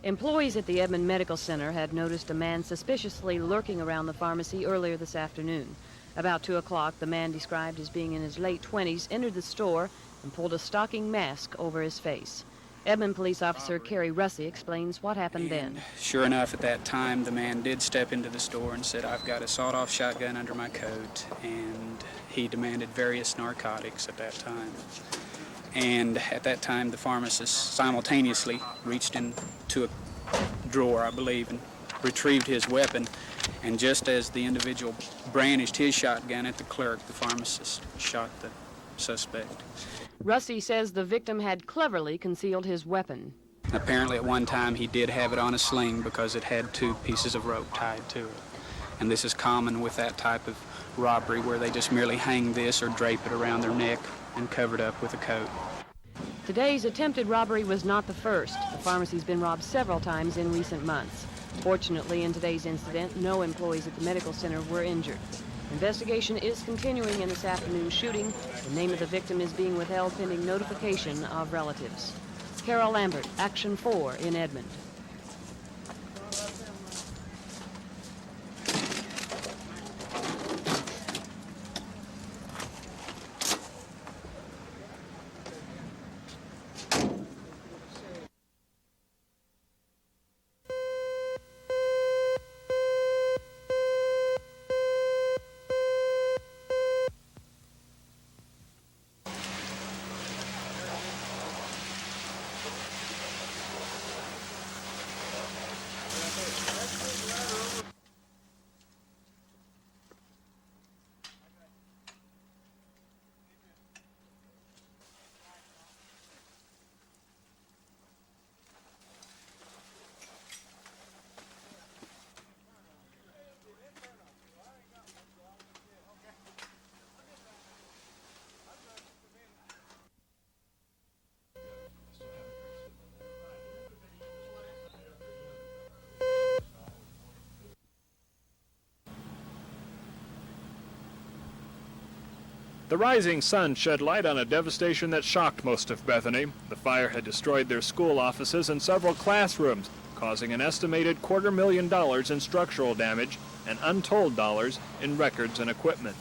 Employees at the Edmond Medical Center had noticed a man suspiciously lurking around the pharmacy earlier this afternoon. About 2 o'clock, the man described as being in his late 20s entered the store and pulled a stocking mask over his face. Edmond Police Officer Kerry Russey explains what happened then. Sure enough, at that time, the man did step into the store and said, "I've got a sawed-off shotgun under my coat," and he demanded various narcotics at that time. And at that time, the pharmacist simultaneously reached into a drawer, I believe, and retrieved his weapon. And just as the individual brandished his shotgun at the clerk, the pharmacist shot the suspect. Russey says the victim had cleverly concealed his weapon. Apparently, at one time, he did have it on a sling because it had 2 pieces of rope tied to it. And this is common with that type of robbery where they just merely hang this or drape it around their neck and cover it up with a coat. Today's attempted robbery was not the first. The pharmacy's been robbed several times in recent months. Fortunately, in today's incident, no employees at the medical center were injured. Investigation is continuing in this afternoon's shooting. The name of the victim is being withheld pending notification of relatives. Carol Lambert, Action 4 in Edmond. The rising sun shed light on a devastation that shocked most of Bethany. The fire had destroyed their school offices and several classrooms, causing an estimated $250,000 in structural damage and untold dollars in records and equipment.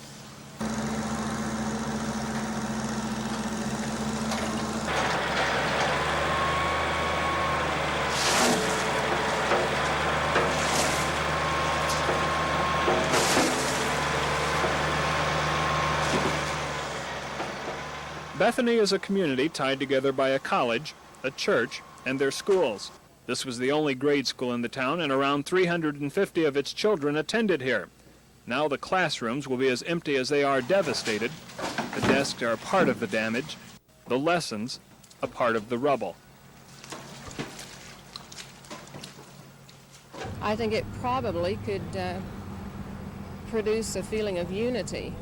Bethany is a community tied together by a college, a church, and their schools. This was the only grade school in the town, and around 350 of its children attended here. Now the classrooms will be as empty as they are devastated. The desks are a part of the damage, the lessons a part of the rubble. I think it probably could produce a feeling of unity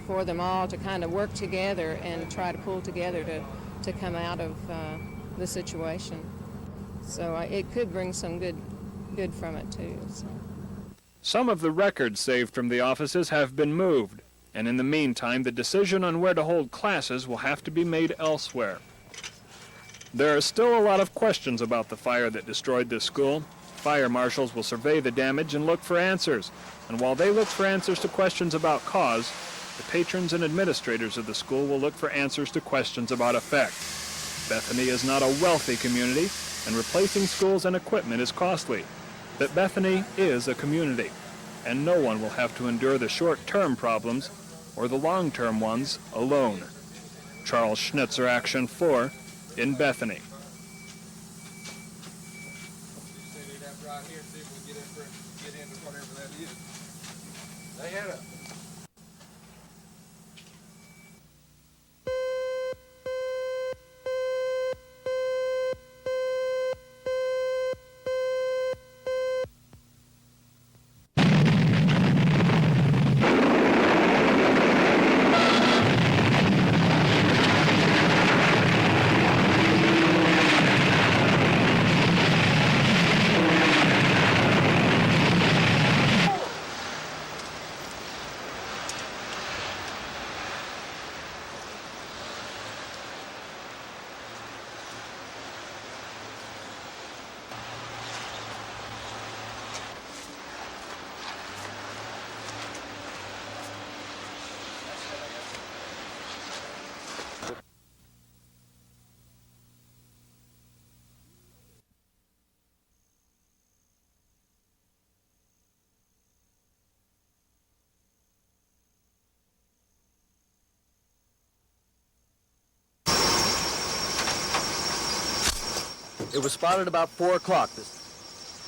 for them all to kind of work together and try to pull together to come out of the situation. So it could bring some good from it too. So. Some of the records saved from the offices have been moved, and in the meantime the decision on where to hold classes will have to be made elsewhere. There are still a lot of questions about the fire that destroyed this school. Fire marshals will survey the damage and look for answers, and while they look for answers to questions about cause, the patrons and administrators of the school will look for answers to questions about effect. Bethany is not a wealthy community, and replacing schools and equipment is costly. But Bethany is a community, and no one will have to endure the short-term problems or the long-term ones alone. Charles Schnitzer, Action 4, in Bethany. It was spotted about 4 o'clock. The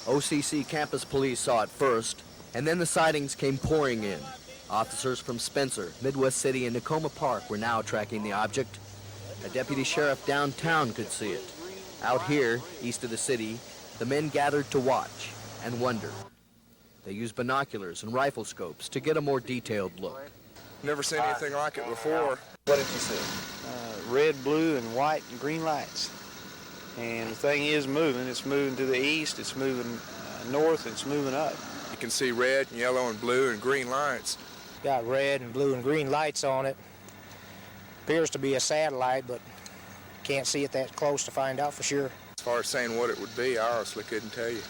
OCC campus police saw it first, and then the sightings came pouring in. Officers from Spencer, Midwest City, and Nakoma Park were now tracking the object. A deputy sheriff downtown could see it. Out here, east of the city, the men gathered to watch and wonder. They used binoculars and rifle scopes to get a more detailed look. Never seen anything like it before. What did you see? Red, blue, and white and green lights. And the thing is moving. It's moving to the east, it's moving north, it's moving up. You can see red and yellow and blue and green lights. Got red and blue and green lights on it. Appears to be a satellite, but can't see it that close to find out for sure. As far as saying what it would be, I honestly couldn't tell you.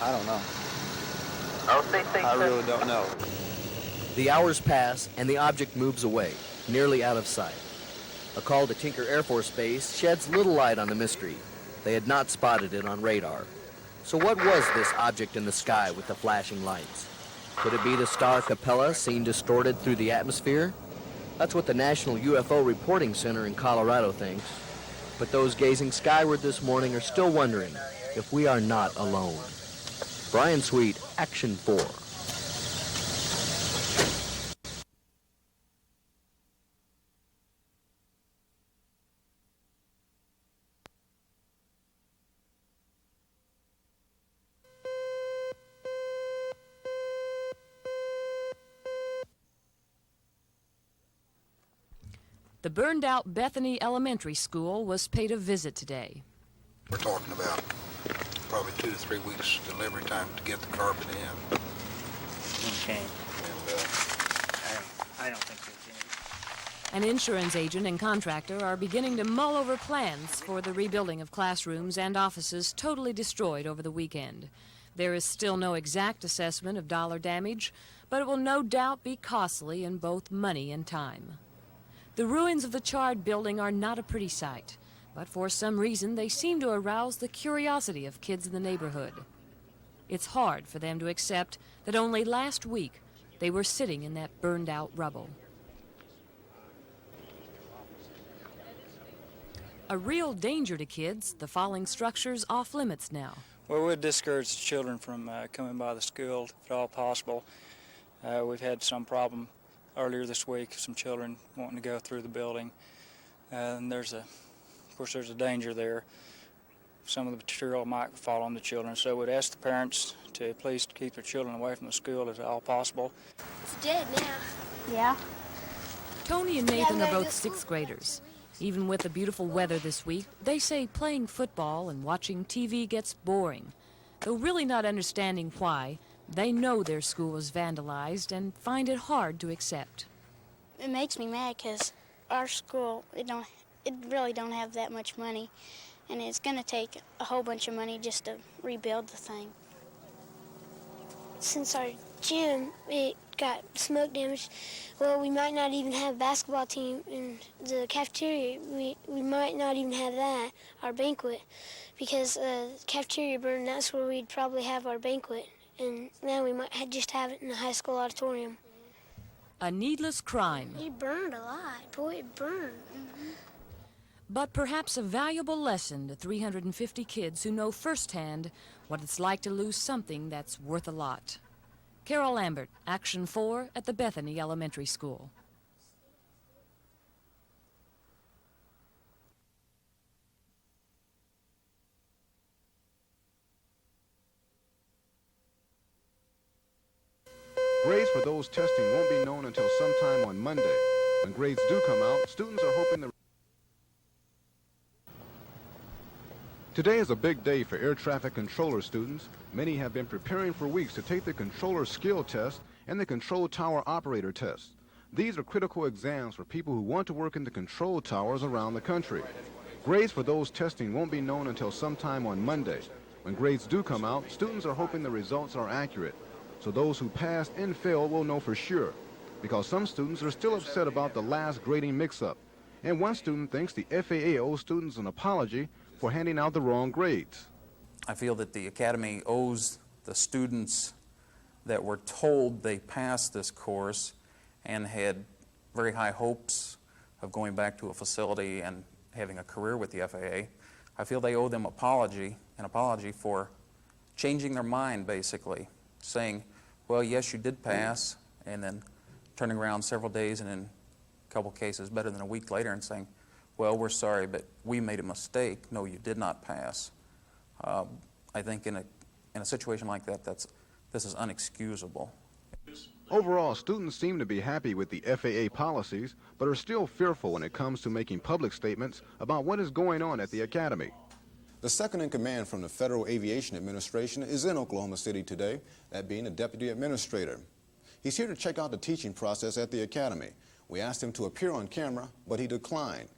I don't know. I really don't know. The hours pass and the object moves away, nearly out of sight. A call to Tinker Air Force Base sheds little light on the mystery. They had not spotted it on radar. So what was this object in the sky with the flashing lights? Could it be the star Capella seen distorted through the atmosphere? That's what the National UFO Reporting Center in Colorado thinks. But those gazing skyward this morning are still wondering if we are not alone. Brian Sweet, Action 4. The burned-out Bethany Elementary School was paid a visit today. We're talking about probably 2 to 3 weeks delivery time to get the carpet in. Okay. And I don't think so, An insurance agent and contractor are beginning to mull over plans for the rebuilding of classrooms and offices totally destroyed over the weekend. There is still no exact assessment of dollar damage, but it will no doubt be costly in both money and time. The ruins of the charred building are not a pretty sight, but for some reason they seem to arouse the curiosity of kids in the neighborhood. It's hard for them to accept that only last week they were sitting in that burned-out rubble. A real danger to kids, the falling structure's off limits now. Well, we'd discourage the children from coming by the school if at all possible. We've had some problem earlier this week, some children wanting to go through the building. And of course, there's a danger there. Some of the material might fall on the children, so we'd ask the parents to please keep their children away from the school if at all possible. It's dead now. Yeah. Tony and Nathan are both sixth graders. Even with the beautiful weather this week, they say playing football and watching TV gets boring. Though really not understanding why, they know their school was vandalized and find it hard to accept. It makes me mad because our school, it really don't have that much money, and it's going to take a whole bunch of money just to rebuild the thing. Since our gym, it got smoke damage, well, we might not even have a basketball team in the cafeteria. We might not even have that, our banquet, because the cafeteria burned. That's where we'd probably have our banquet. And now we might just have it in the high school auditorium. A needless crime. It burned a lot. Boy, it burned. But perhaps a valuable lesson to 350 kids who know firsthand what it's like to lose something that's worth a lot. Carol Lambert, Action 4 at the Bethany Elementary School. Grades for those testing won't be known until sometime on Monday. When grades do come out, students are hoping the... Today is a big day for air traffic controller students. Many have been preparing for weeks to take the controller skill test and the control tower operator test. These are critical exams for people who want to work in the control towers around the country. Grades for those testing won't be known until sometime on Monday. When grades do come out, students are hoping the results are accurate. So those who passed and failed will know for sure, because some students are still upset about the last grading mix-up. And one student thinks the FAA owes students an apology for handing out the wrong grades. I feel that the Academy owes the students that were told they passed this course and had very high hopes of going back to a facility and having a career with the FAA. I feel they owe them an apology for changing their mind, basically, saying, well, yes, you did pass, and then turning around several days and in a couple cases better than a week later and saying, well, we're sorry, but we made a mistake. No, you did not pass. I think in a situation like that, this is unexcusable. Overall, students seem to be happy with the FAA policies, but are still fearful when it comes to making public statements about what is going on at the academy. The second in command from the Federal Aviation Administration is in Oklahoma City today, that being the Deputy Administrator. He's here to check out the teaching process at the academy. We asked him to appear on camera, but he declined.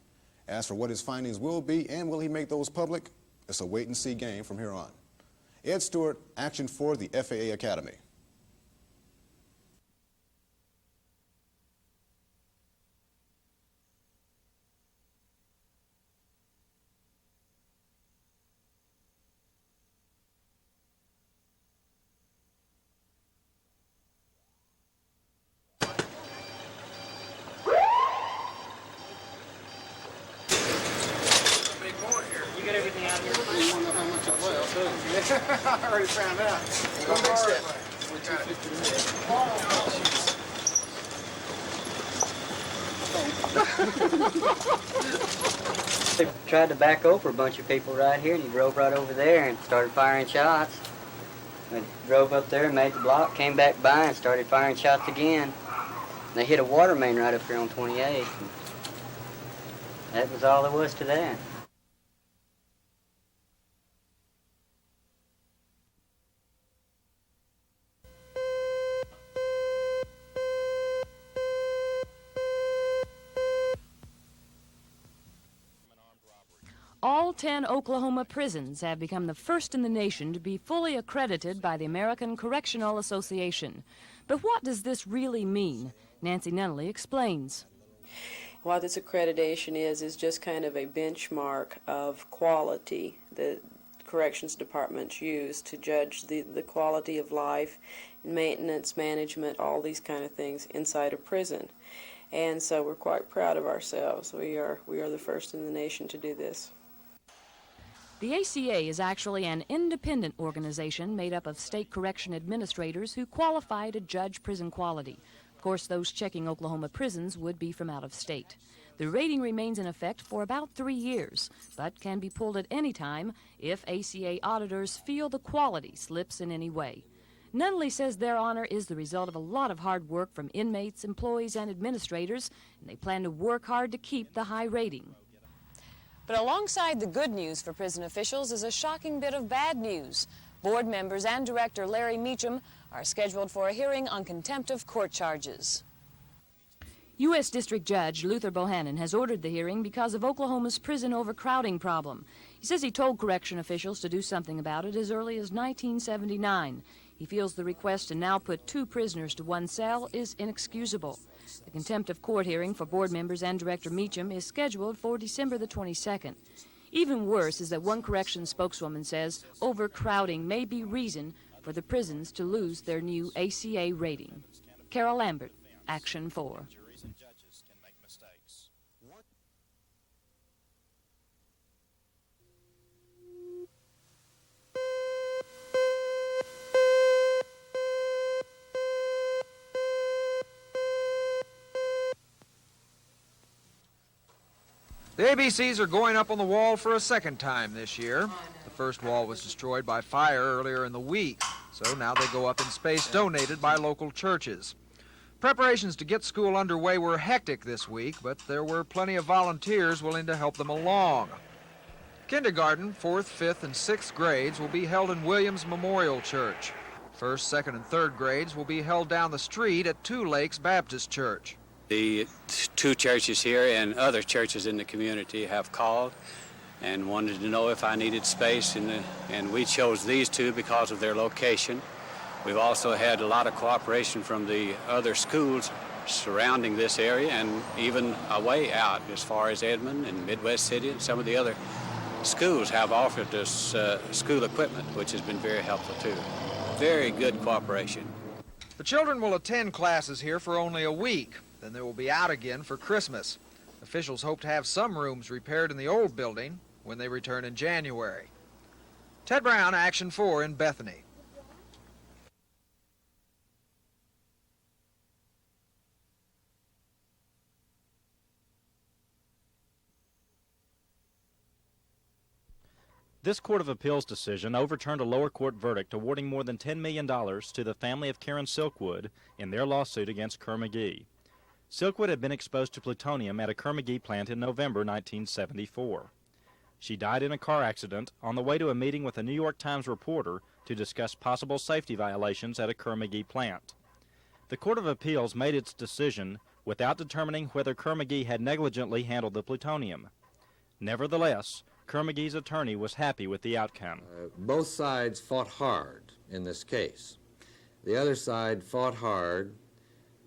As for what his findings will be and will he make those public, it's a wait-and-see game from here on. Ed Stewart, Action 4, the FAA Academy. I already found out. Go next step. They tried to back over a bunch of people right here, and he drove right over there and started firing shots. I drove up there and made the block, came back by and started firing shots again. They hit a water main right up here on 28. That was all there was to that. All 10 Oklahoma prisons have become the first in the nation to be fully accredited by the American Correctional Association. But what does this really mean? Nancy Nunley explains. What this accreditation is just kind of a benchmark of quality that corrections departments use to judge the quality of life, maintenance, management, all these kind of things inside a prison. And so we're quite proud of ourselves. We are the first in the nation to do this. The ACA is actually an independent organization made up of state correction administrators who qualify to judge prison quality. Of course, those checking Oklahoma prisons would be from out of state. The rating remains in effect for about 3 years, but can be pulled at any time if ACA auditors feel the quality slips in any way. Nunley says their honor is the result of a lot of hard work from inmates, employees, and administrators, and they plan to work hard to keep the high rating. But alongside the good news for prison officials is a shocking bit of bad news. Board members and Director Larry Meacham are scheduled for a hearing on contempt of court charges. U.S. District Judge Luther Bohannon has ordered the hearing because of Oklahoma's prison overcrowding problem. He says he told correction officials to do something about it as early as 1979. He feels the request to now put 2 prisoners to 1 cell is inexcusable. The contempt of court hearing for board members and Director Meacham is scheduled for December the 22nd. Even worse is that one corrections spokeswoman says overcrowding may be reason for the prisons to lose their new ACA rating. Carol Lambert, Action 4. The ABCs are going up on the wall for a second time this year. The first wall was destroyed by fire earlier in the week, so now they go up in space donated by local churches. Preparations to get school underway were hectic this week, but there were plenty of volunteers willing to help them along. Kindergarten, 4th, 5th, and 6th grades will be held in Williams Memorial Church. 1st, 2nd, and 3rd grades will be held down the street at Two Lakes Baptist Church. The 2 churches here and other churches in the community have called and wanted to know if I needed space, and we chose these 2 because of their location. We've also had a lot of cooperation from the other schools surrounding this area and even away out as far as Edmond and Midwest City, and some of the other schools have offered us school equipment, which has been very helpful too. Very good cooperation. The children will attend classes here for only a week. Then they will be out again for Christmas. Officials hope to have some rooms repaired in the old building. when they return in January. Ted Brown, Action 4 in Bethany. This Court of Appeals decision overturned a lower court verdict awarding more than $10 million to the family of Karen Silkwood in their lawsuit against Kerr McGee. Silkwood had been exposed to plutonium at a Kerr McGee plant in November 1974. She died in a car accident on the way to a meeting with a New York Times reporter to discuss possible safety violations at a Kerr McGee plant. The Court of Appeals made its decision without determining whether Kerr McGee had negligently handled the plutonium. Nevertheless, Kerr McGee's attorney was happy with the outcome. Both sides fought hard in this case. The other side fought hard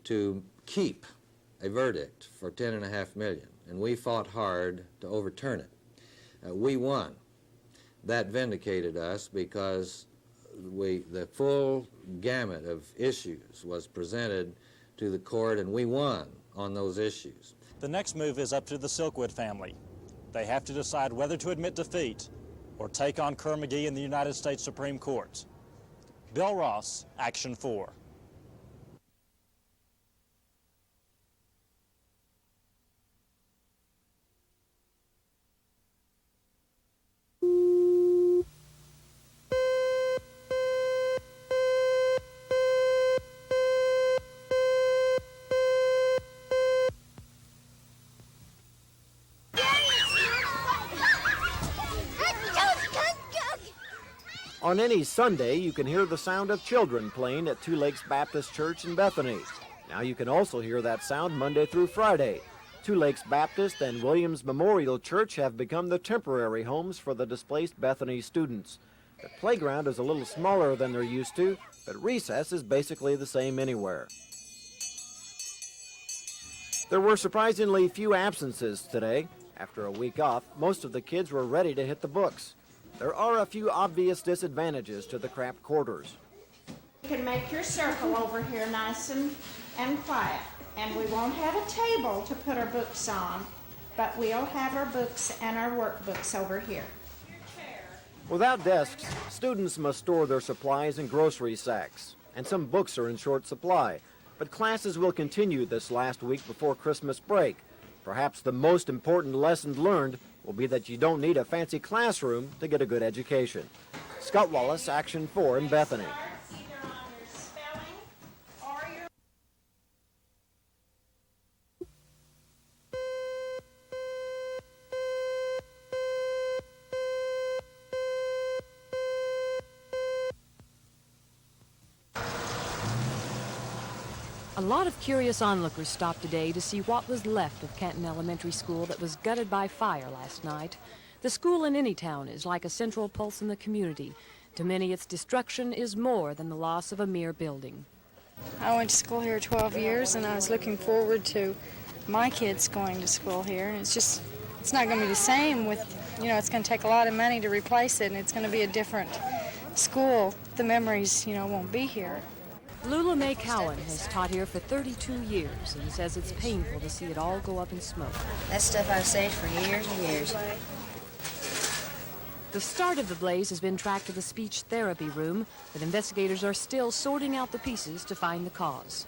to keep a verdict for $10.5 million, and we fought hard to overturn it. We won. That vindicated us because the full gamut of issues was presented to the court, and we won on those issues. The next move is up to the Silkwood family. They have to decide whether to admit defeat or take on Kerr McGee in the United States Supreme Court. Bill Ross, Action 4. On any Sunday, you can hear the sound of children playing at Two Lakes Baptist Church in Bethany. Now you can also hear that sound Monday through Friday. Two Lakes Baptist and Williams Memorial Church have become the temporary homes for the displaced Bethany students. The playground is a little smaller than they're used to, but recess is basically the same anywhere. There were surprisingly few absences today. After a week off, most of the kids were ready to hit the books. There are a few obvious disadvantages to the cramped quarters. You can make your circle over here nice and quiet, and we won't have a table to put our books on, but we'll have our books and our workbooks over here. Without desks, students must store their supplies in grocery sacks, and some books are in short supply. But classes will continue this last week before Christmas break. Perhaps the most important lesson learned will be that you don't need a fancy classroom to get a good education. Scott Wallace, Action 4 in Bethany. A lot of curious onlookers stopped today to see what was left of Canton Elementary School that was gutted by fire last night. The school in any town is like a central pulse in the community. To many, its destruction is more than the loss of a mere building. I went to school here 12 years, and I was looking forward to my kids going to school here. And it's not going to be the same with, it's going to take a lot of money to replace it, and it's going to be a different school. The memories, won't be here. Lula Mae Cowan has taught here for 32 years and says it's painful to see it all go up in smoke. That stuff I've saved for years and years. The start of the blaze has been tracked to the speech therapy room, but investigators are still sorting out the pieces to find the cause.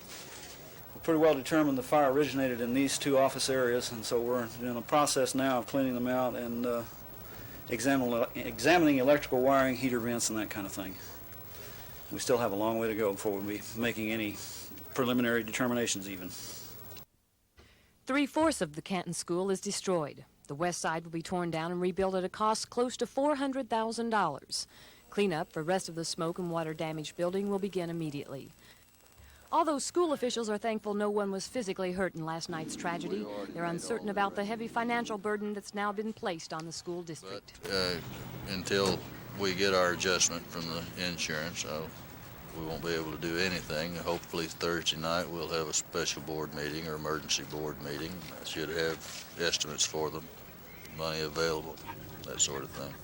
We pretty well determined the fire originated in these two office areas, and so we're in the process now of cleaning them out and examining electrical wiring, heater vents, and that kind of thing. We still have a long way to go before we'll be making any preliminary determinations even. 3/4 of the Canton school is destroyed. The west side will be torn down and rebuilt at a cost close to $400,000. Cleanup for the rest of the smoke and water damaged building will begin immediately. Although school officials are thankful no one was physically hurt in last night's tragedy, they're uncertain about the heavy financial burden that's now been placed on the school district. Until we get our adjustment from the insurance, we won't be able to do anything. Hopefully Thursday night we'll have a special board meeting or emergency board meeting. I should have estimates for them, money available, that sort of thing.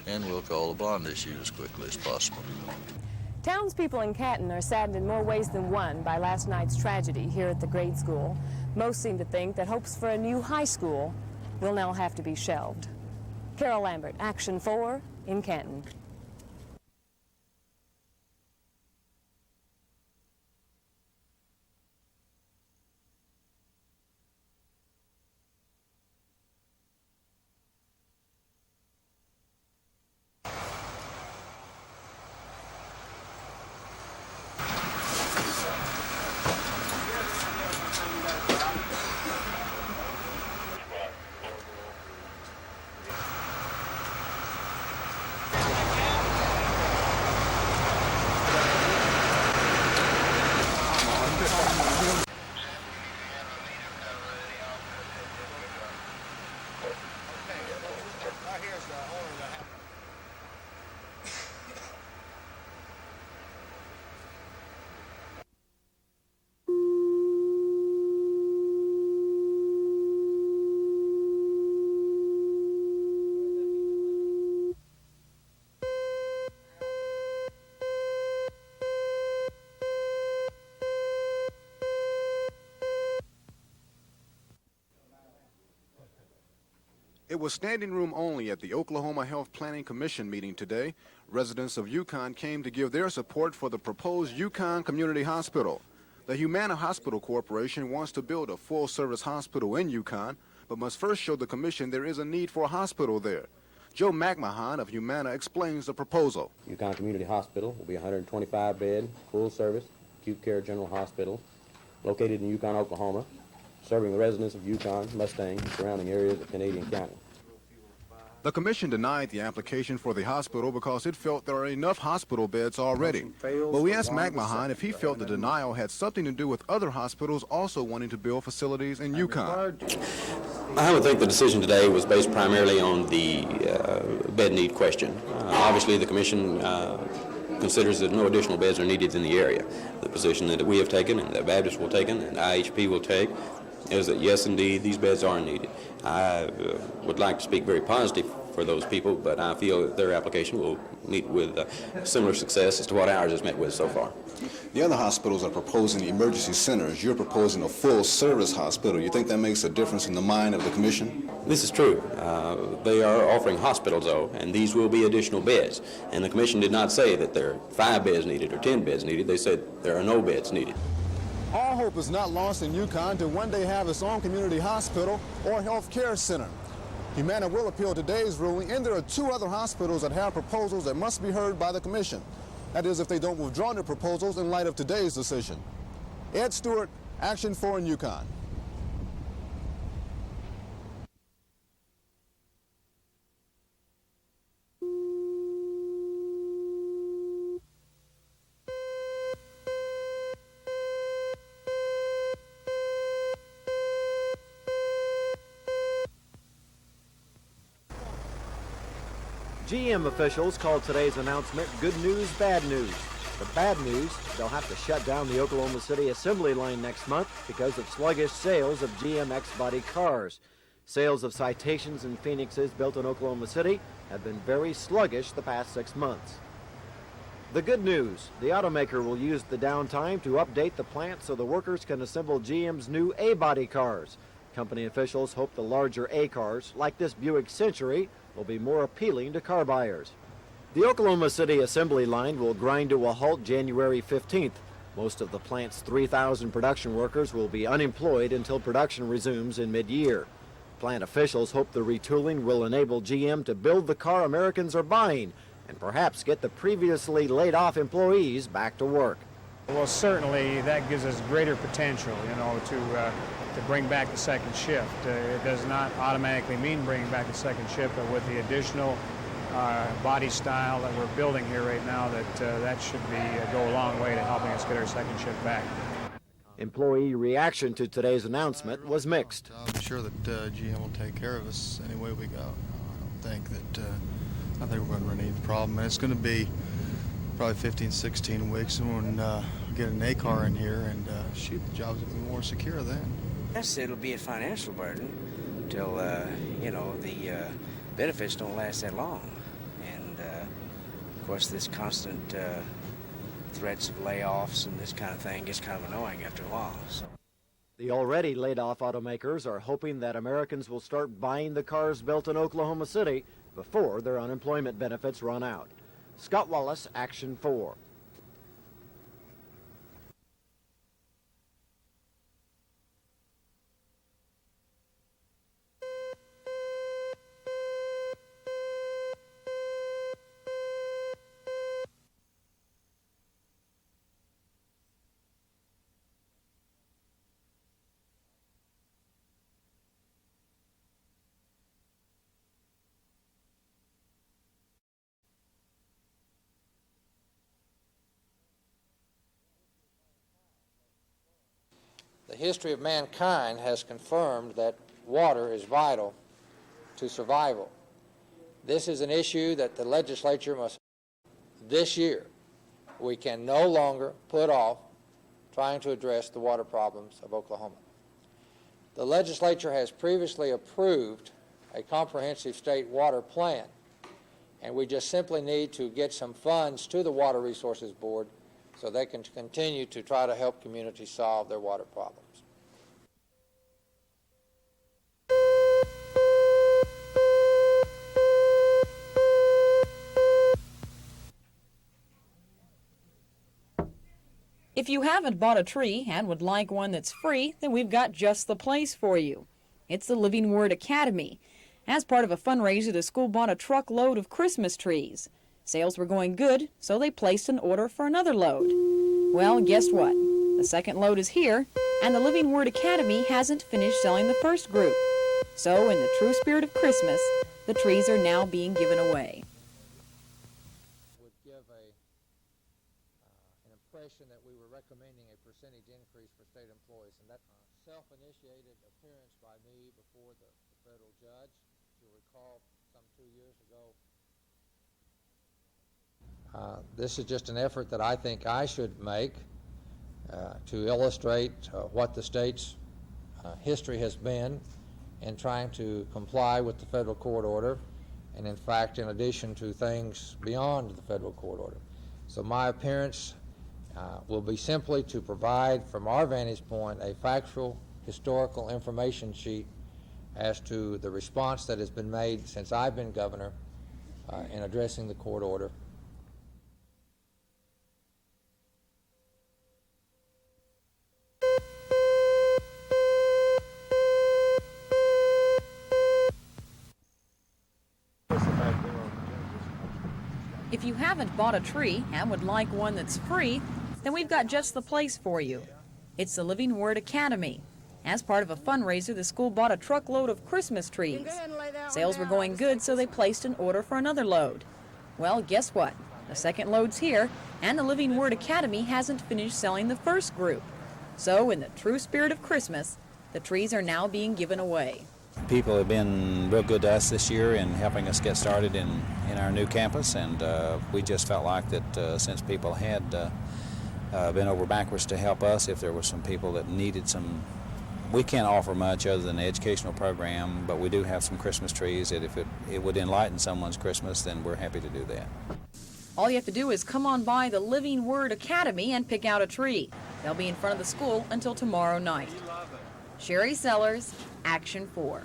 And we'll call a bond issue as quickly as possible. Townspeople in Canton are saddened in more ways than one by last night's tragedy here at the grade school. Most seem to think that hopes for a new high school will now have to be shelved. Carol Lambert, Action 4 in Canton. It was standing room only at the Oklahoma Health Planning Commission meeting today. Residents of Yukon came to give their support for the proposed Yukon Community Hospital. The Humana Hospital Corporation wants to build a full-service hospital in Yukon, but must first show the commission there is a need for a hospital there. Joe McMahon of Humana explains the proposal. Yukon Community Hospital will be a 125-bed, full-service, acute care general hospital located in Yukon, Oklahoma, serving the residents of Yukon, Mustang, and surrounding areas of Canadian County. The commission denied the application for the hospital because it felt there are enough hospital beds already. But we asked McMahon if he felt the denial had something to do with other hospitals also wanting to build facilities in Yukon. I would think the decision today was based primarily on the bed need question. Obviously, the commission considers that no additional beds are needed in the area. The position that we have taken and that Baptist will take and IHP will take is that yes, indeed, these beds are needed. I would like to speak very positive for those people, but I feel that their application will meet with similar success as to what ours has met with so far. The other hospitals are proposing emergency centers. You're proposing a full-service hospital. You think that makes a difference in the mind of the commission? This is true. They are offering hospitals, though, and these will be additional beds. And the commission did not say that there are 5 beds needed or 10 beds needed. They said there are no beds needed. All hope is not lost in Yukon to one day have its own community hospital or health care center. Humana will appeal today's ruling, and there are 2 other hospitals that have proposals that must be heard by the commission. That is, if they don't withdraw their proposals in light of today's decision. Ed Stewart, Action 4 in Yukon. GM officials called today's announcement good news, bad news. The bad news, they'll have to shut down the Oklahoma City assembly line next month because of sluggish sales of GM X-body cars. Sales of Citations and Phoenixes built in Oklahoma City have been very sluggish the past 6 months. The good news, the automaker will use the downtime to update the plant so the workers can assemble GM's new A-body cars. Company officials hope the larger A cars, like this Buick Century, will be more appealing to car buyers. The Oklahoma City assembly line will grind to a halt January 15th. Most of the plant's 3,000 production workers will be unemployed until production resumes in mid-year. Plant officials hope the retooling will enable GM to build the car Americans are buying and perhaps get the previously laid-off employees back to work. Well, certainly that gives us greater potential, to bring back the second shift. It does not automatically mean bringing back the second shift, but with the additional body style that we're building here right now, that should go a long way to helping us get our second shift back. Employee reaction to today's announcement was mixed. I'm sure that GM will take care of us any way we go. I think we're going to run into a problem. And it's going to be probably 15, 16 weeks when we get an A car in here, and the jobs will be more secure then. Yes, it'll be a financial burden till, the benefits don't last that long. And, of course, this constant threats of layoffs and this kind of thing gets kind of annoying after a while. So. The already laid-off automakers are hoping that Americans will start buying the cars built in Oklahoma City before their unemployment benefits run out. Scott Wallace, Action 4. The history of mankind has confirmed that water is vital to survival. This is an issue that the legislature must, this year, we can no longer put off trying to address the water problems of Oklahoma. The legislature has previously approved a comprehensive state water plan, and we just simply need to get some funds to the Water Resources Board so they can continue to try to help communities solve their water problems. If you haven't bought a tree and would like one that's free, then we've got just the place for you. It's the Living Word Academy. As part of a fundraiser, the school bought a truckload of Christmas trees. Sales were going good, so they placed an order for another load. Well, guess what? The second load is here, and the Living Word Academy hasn't finished selling the first group. So, in the true spirit of Christmas, the trees are now being given away. Would give an impression that we were recommending a percentage increase for state employees, and that self-initiated appearance by me before the federal judge. You'll recall some 2 years ago. This is just an effort that I think I should make to illustrate what the state's history has been in trying to comply with the federal court order, and in fact, in addition to things beyond the federal court order. So my appearance will be simply to provide, from our vantage point, a factual, historical information sheet as to the response that has been made since I've been governor in addressing the court order. If you haven't bought a tree and would like one that's free, then we've got just the place for you. It's the Living Word Academy. As part of a fundraiser, the school bought a truckload of Christmas trees. Sales were going good, so they placed an order for another load. Well, guess what? The second load's here, and the Living Word Academy hasn't finished selling the first group. So, in the true spirit of Christmas, the trees are now being given away. People have been real good to us this year in helping us get started in our new campus, and we just felt like that since people had been over backwards to help us, if there were some people that needed some, we can't offer much other than the educational program, but we do have some Christmas trees that if it would enlighten someone's Christmas, then we're happy to do that. All you have to do is come on by the Living Word Academy and pick out a tree. They'll be in front of the school until tomorrow night. Sherry Sellers, Action 4.